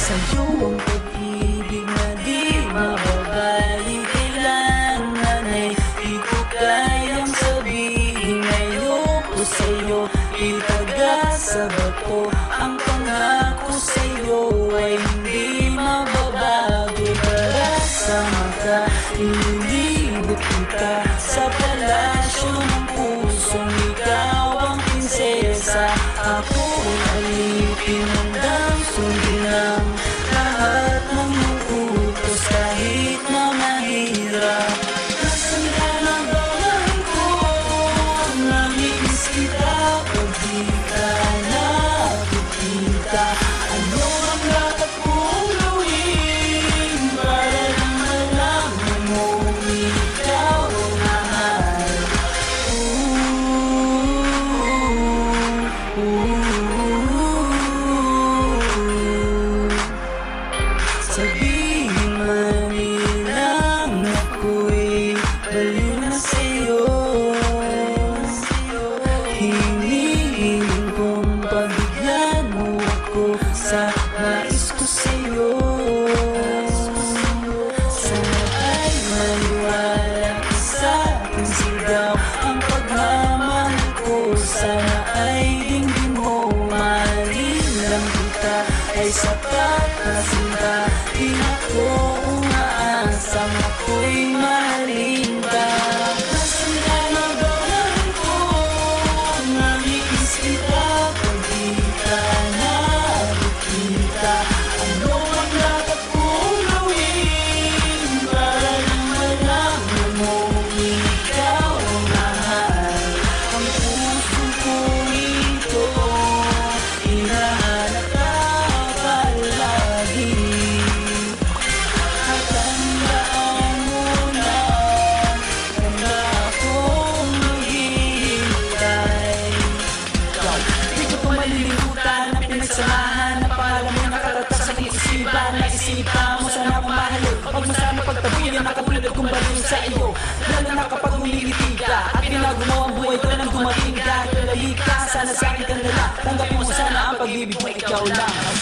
Sa'yo ang pag-ibig na di mababaling, kailangan ay di ko kayang sabihin. Ayoko sa'yo itaga sa bato, ang pangako sa'yo ay hindi mababago. Para sa mata, inilibot kita sa palasyo ng pusong ikaw ang prinsesa. Ako ang alipin hanggang sundin ang lahat ng utos kahit na mahirap. Nasaan ka na ba ko? Namiss kita pag di ka nakikita. Ano ang dapat kong gawin para lang malaman mo ikaw ang mahal? Sabihin man nilang ako'y baliw na sa'yo, hinihiling kong pabigyan mo ako sa nais ko sa'yo. Sana ay maniwala ka sa aking sigaw, ang pagmamahal ko sana ay dinggin mo. Mahalin lang kita ay sapat na sinta, di ako umaasang ako'y mahalin ka. Nasaan ka na ba ko? Namiss kita pag di ka nakikita. Ano ang dapat kong gawin para lang malaman mo ikaw ang mahal? Ang puso ko ito hinahanap ka palagi. At tandaan mo na handa akong maghihintay. Di ko malilimutan ang pinagsamahan na pangalan mo nakaratas sa isipan. Naisipan mo sana akong mahalin, huwag mo sana pagtabihan na katulad kong baliw sa iyo. Lalo na kapag umiliti ka at binago mo ang buhay ko nang dumating ka. Kilali ka, sana sa akin ka nila, tanggapin mo sana ang pag-ibig mo, ikaw lang ang